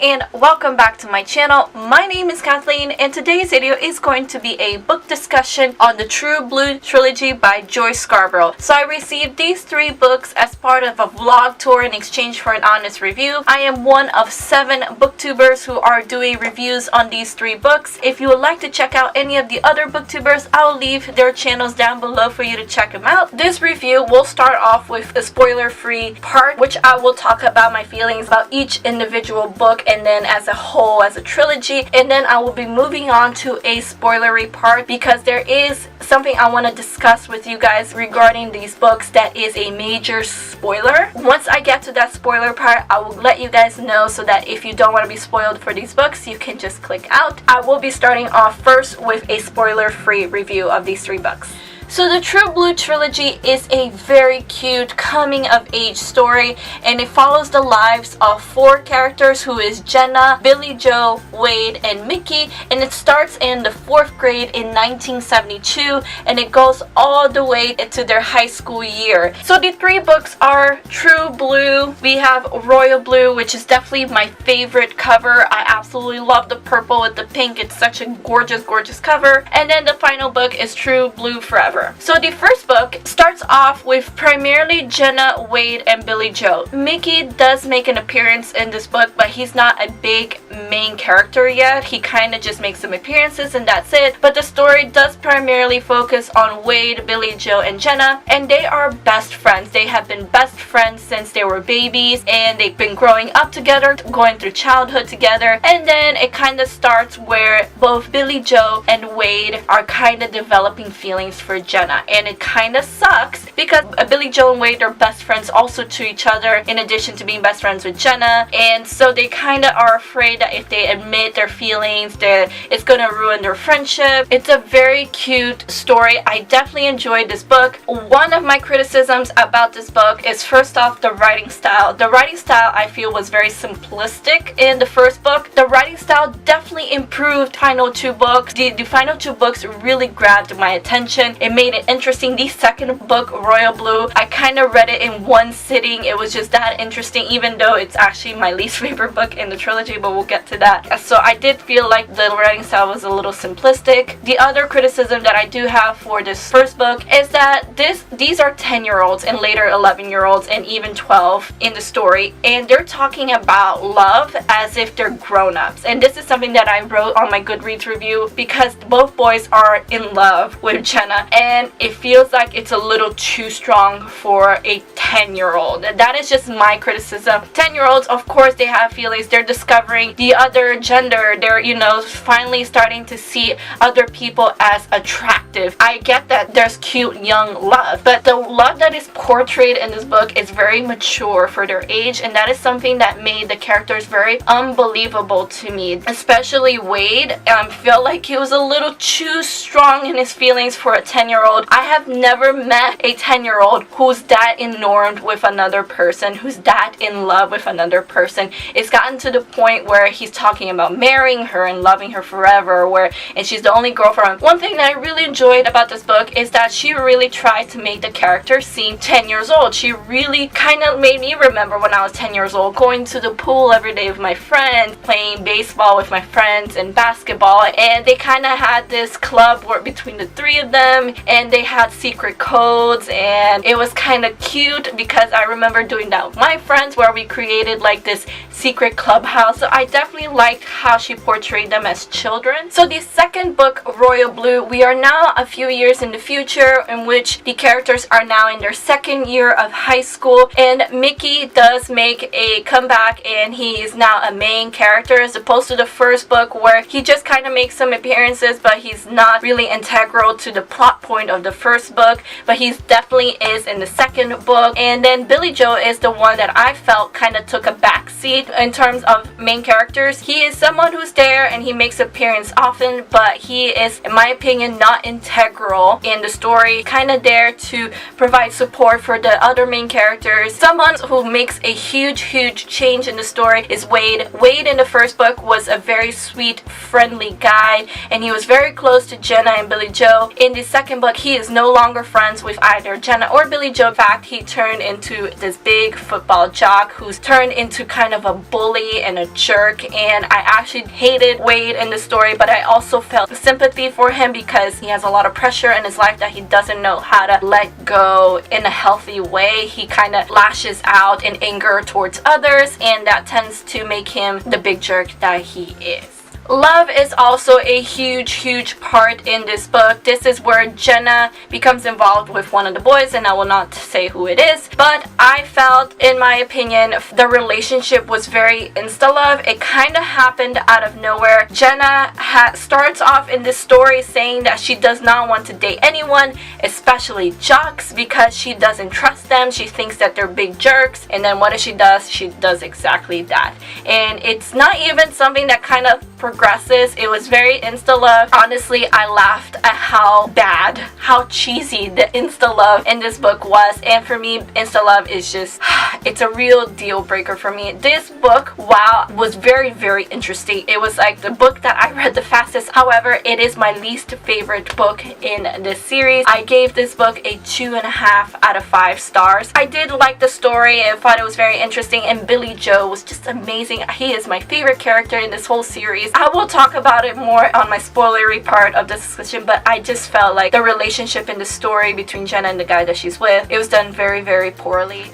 and welcome back to my channel. My name is Kathleen and today's video is going to be a book discussion on the True Blue trilogy by Joyce Scarbrough. So I received these 3 books as part of a vlog tour in exchange for an honest review. I am one of 7 booktubers who are doing reviews on these 3 books. If you would like to check out any of the other booktubers, I'll leave their channels down below for you to check them out. This review will start off with a spoiler-free part, which I will talk about my feelings about each individual book and then as a whole, as a trilogy, and then I will be moving on to a spoilery part because there is something I want to discuss with you guys regarding these books that is a major spoiler. Once I get to that spoiler part, I will let you guys know so that if you don't want to be spoiled for these books, you can just click out. I will be starting off first with a spoiler-free review of these 3 books. So the True Blue trilogy is a very cute coming-of-age story, and it follows the lives of 4 characters who is Jenna, Billy Joe, Wade, and Mickey, and it starts in the 4th grade in 1972 and it goes all the way into their high school year. So the 3 books are True Blue, we have Royal Blue, which is definitely my favorite cover. I absolutely love the purple with the pink. It's such a gorgeous cover. And then the final book is True Blue Forever. So the first book starts off with primarily Jenna, Wade, and Billy Joe. Mickey does make an appearance in this book, but he's not a big main character yet. He kind of just makes some appearances and that's it. But the story does primarily focus on Wade, Billy Joe, and Jenna, and they are best friends. They have been best friends since they were babies, and they've been growing up together, going through childhood together, and then it kind of starts where both Billy Joe and Wade are kind of developing feelings for Jenna, and it kind of sucks because Billy Joe and Wade are best friends also to each other in addition to being best friends with Jenna, and so they kind of are afraid that if they admit their feelings that it's gonna ruin their friendship. It's a very cute story. I definitely enjoyed this book. One of my criticisms about this book is first off the writing style. The writing style I feel was very simplistic in the first book. The writing style definitely improved final 2 books. The final 2 books really grabbed my attention. It made it interesting. The second book, Royal Blue, I kind of read it in one sitting. It was just that interesting, even though it's actually my least favorite book in the trilogy, but we'll get to that. So I did feel like the writing style was a little simplistic. The other criticism that I do have for this first book is that these are 10-year-olds and later 11-year-olds and even 12 in the story, and they're talking about love as if they're grown-ups. And this is something that I wrote on my Goodreads review because both boys are in love with Jenna, and it feels like it's a little too strong for a 10-year-old. That is just my criticism. 10-year-olds, of course, they have feelings. They're discovering the other gender. They're, finally starting to see other people as attractive. I get that there's cute young love, but the love that is portrayed in this book is very mature for their age, and that is something that made the characters very unbelievable to me. Especially Wade. I felt like he was a little too strong in his feelings for a 10-year-old. I have never met a 10-year-old who's that enamored with another person, who's that in love with another person. It's gotten to the point where he's talking about marrying her and loving her forever, and she's the only girl for him. One thing that I really enjoyed about this book is that she really tried to make the character seem 10 years old. She really kind of made me remember when I was 10 years old, going to the pool every day with my friends, playing baseball with my friends and basketball, and they kind of had this club where between the 3 of them, and they had secret codes, and it was kind of cute because I remember doing that with my friends where we created like this secret clubhouse. So I definitely liked how she portrayed them as children. So the second book, Royal Blue, we are now a few years in the future in which the characters are now in their 2nd year of high school, and Mickey does make a comeback and he is now a main character as opposed to the first book where he just kind of makes some appearances but he's not really integral to the plot point of the first book, but he definitely is in the second book. And then Billy Joe is the one that I felt kind of took a back seat in terms of main characters. He is someone who's there and he makes appearance often, but he is, in my opinion, not integral in the story, kind of there to provide support for the other main characters. Someone who makes a huge change in the story is Wade. Wade in the first book was a very sweet, friendly guy, and he was very close to Jenna and Billy Joe. In the second second book, he is no longer friends with either Jenna or Billy Joe. In fact, he turned into this big football jock who's turned into kind of a bully and a jerk, and I actually hated Wade in the story, but I also felt sympathy for him because he has a lot of pressure in his life that he doesn't know how to let go in a healthy way. He kind of lashes out in anger towards others, and that tends to make him the big jerk that he is. Love is also a huge part in this book. This is where Jenna becomes involved with one of the boys, and I will not say who it is, but I felt, in my opinion, the relationship was very insta-love. It kind of happened out of nowhere. Jenna starts off in this story saying that she does not want to date anyone, especially jocks, because she doesn't trust them. She thinks that they're big jerks, and then what does? She does exactly that. And it's not even something that kind of progresses. It was very insta-love. Honestly, I laughed at how bad, how cheesy the insta-love in this book was, and for me, insta-love is just, it's a real deal breaker for me. This book, wow, was very interesting. It was like the book that I read the fastest. However, it is my least favorite book in this series. I gave this book a 2.5 out of 5 stars. I did like the story. I thought it was very interesting, and Billy Joe was just amazing. He is my favorite character in this whole series. I will talk about it more on my spoilery part of this discussion, but I just felt like the relationship in the story between Jenna and the guy that she's with, it was done very poorly.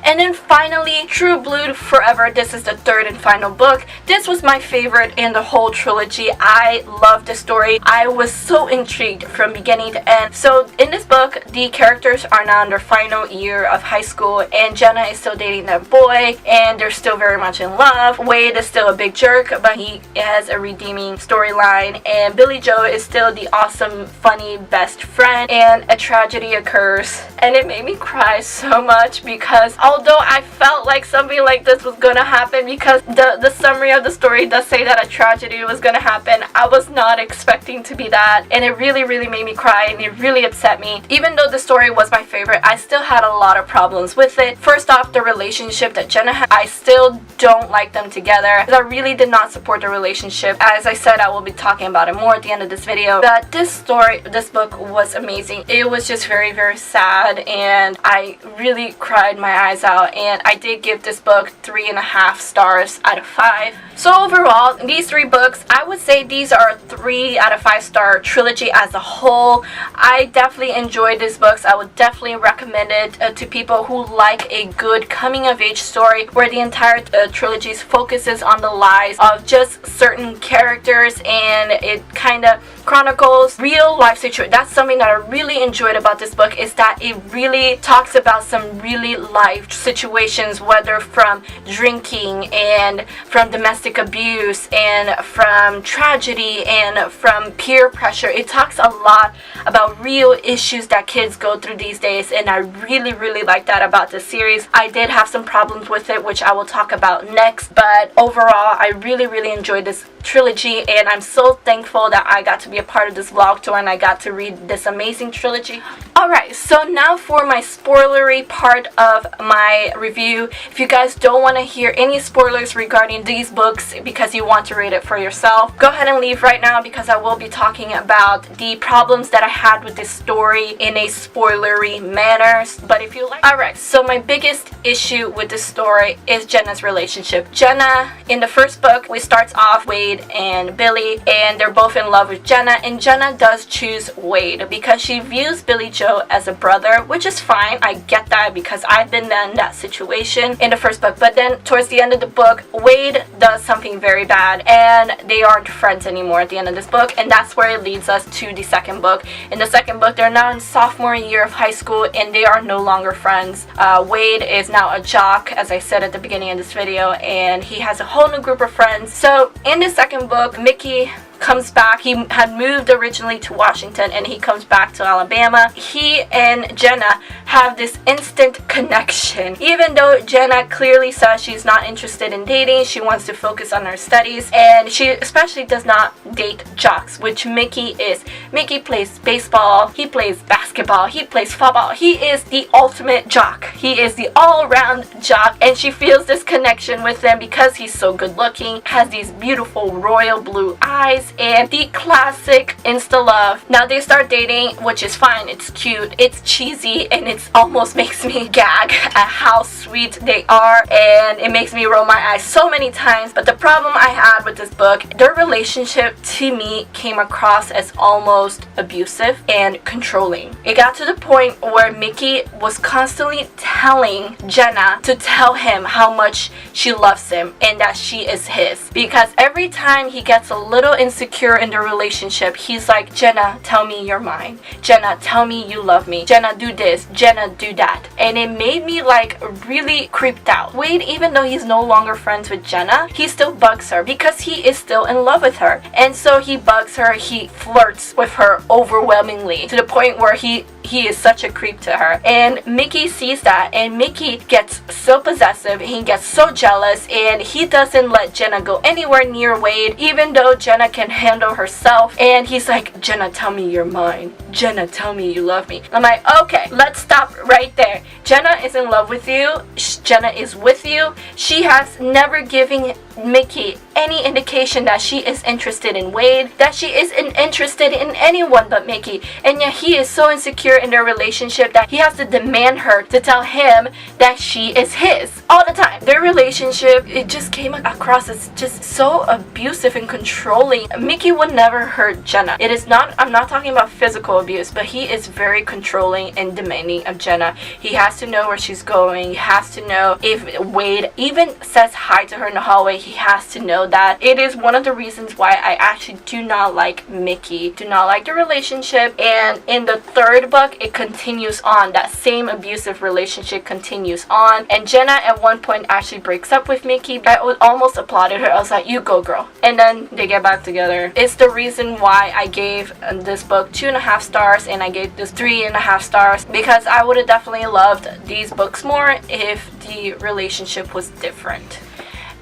And then finally, True Blue Forever. This is the third and final book. This was my favorite in the whole trilogy. I loved the story. I was so intrigued from beginning to end. So in this book, the characters are now in their final year of high school, and Jenna is still dating that boy, and they're still very much in love. Wade is still a big jerk, but he has a redeeming storyline, and Billy Joe is still the awesome, funny best friend, and a tragedy occurs, and it made me cry so much because although I felt like something like this was gonna happen, because the summary of the story does say that a tragedy was gonna happen, I was not expecting to be that, and it really made me cry, and it really upset me. Even though the story was my favorite, I still had a lot of problems with it. First off, the relationship that Jenna had, I still don't like them together. I really did not support the relationship. As I said, I will be talking about it more at the end of this video. But this book was amazing. It was just very sad, and I really cried my eyes out, and I did give this book 3.5 stars out of 5. So overall, these 3 books, I would say these are 3 out of 5 star trilogy as a whole. I definitely enjoyed these books. I would definitely recommend it to people who like a good coming of age story where the entire trilogy focuses on the lives of just certain characters, and it kind of chronicles real life situations. That's something that I really enjoyed about this book, is that it really talks about some really life situations, whether from drinking and from domestic abuse and from tragedy and from peer pressure. It talks a lot about real issues that kids go through these days, and I really like that about this series. I did have some problems with it, which I will talk about next, but overall I really enjoyed this trilogy, and I'm so thankful that I got to be a part of this vlog tour and I got to read this amazing trilogy. Alright, so now for my spoilery part of my review. If you guys don't want to hear any spoilers regarding these books because you want to read it for yourself, go ahead and leave right now, because I will be talking about the problems that I had with this story in a spoilery manner. But if you like... Alright, so my biggest issue with this story is Jenna's relationship. Jenna, in the first book, we starts off Wade and Billy, and they're both in love with Jenna, and Jenna does choose Wade because she views Billy Joe as a brother, which is fine. I get that because I've been in that situation in the first book. But then towards the end of the book, Wade does something very bad, and they aren't friends anymore at the end of this book, and that's where it leads us to the second book. In the second book, they're now in sophomore year of high school, and they are no longer friends. Wade is now a jock, as I said at the beginning of this video, and he has a whole new group of friends. So in the second book, Mickey comes back. He had moved originally to Washington, and he comes back to Alabama. He and Jenna have this instant connection. Even though Jenna clearly says she's not interested in dating, she wants to focus on her studies, and she especially does not date jocks, which Mickey is. Mickey plays baseball, he plays basketball, he plays football. He is the ultimate jock. He is the all-around jock, and she feels this connection with him because he's so good looking, has these beautiful royal blue eyes, and the classic insta love. Now they start dating, which is fine. It's cute, it's cheesy, and it almost makes me gag at how sweet they are, and it makes me roll my eyes so many times. But the problem I had with this book, their relationship to me came across as almost abusive and controlling. It got to the point where Mickey was constantly telling Jenna to tell him how much she loves him and that she is his, because every time he gets a little insecure in the relationship, he's like, Jenna, tell me you're mine. Jenna, tell me you love me. Jenna, do this. Jenna, do that. And it made me like really creeped out. Wade, even though he's no longer friends with Jenna, he still bugs her because he is still in love with her. And so he bugs her, he flirts with her overwhelmingly to the point where he is such a creep to her. And Mickey sees that, and Mickey gets so possessive, he gets so jealous, and he doesn't let Jenna go anywhere near Wade, even though Jenna can handle herself. And he's like, Jenna, tell me you're mine. Jenna, tell me you love me. I'm like, okay, let's stop right there. Jenna is in love with you. Jenna is with you. She has never given Mickey any indication that she is interested in Wade, that she isn't interested in anyone but Mickey, and yet he is so insecure in their relationship that he has to demand her to tell him that she is his all the time. Their relationship, it just came across as just so abusive and controlling. Mickey would never hurt Jenna. It is not, I'm not talking about physical abuse, but he is very controlling and demanding of Jenna. He has to know where she's going. He has to know if Wade even says hi to her in the hallway. He has to know that. It is one of the reasons why I actually do not like Mickey, do not like the relationship. And in the third book, it continues on. That same abusive relationship continues on, and Jenna at one point actually breaks up with Mickey. I almost applauded her. I was like, you go girl. And then they get back together. It's the reason why I gave this book 2.5 stars and I gave this 3.5 stars, because I would have definitely loved these books more if the relationship was different.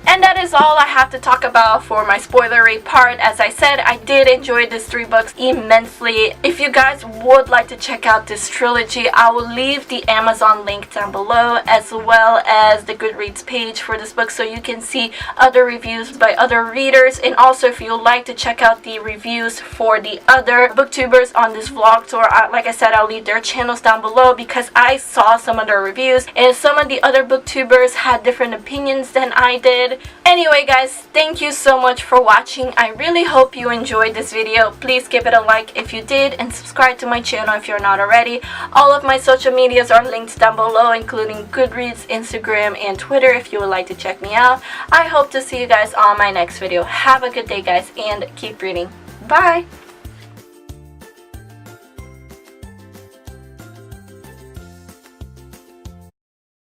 And that is all I have to talk about for my spoilery part. As I said, I did enjoy these 3 books immensely. If you guys would like to check out this trilogy, I will leave the Amazon link down below, as well as the Goodreads page for this book, so you can see other reviews by other readers. And also, if you'd like to check out the reviews for the other booktubers on this vlog tour, like I said, I'll leave their channels down below, because I saw some of their reviews and some of the other booktubers had different opinions than I did. Anyway guys, thank you so much for watching. I really hope you enjoyed this video. Please give it a like if you did, and subscribe to my channel if you're not already. All of my social medias are linked down below, including Goodreads, Instagram, and Twitter if you would like to check me out. I hope to see you guys on my next video. Have a good day guys, and keep reading. Bye!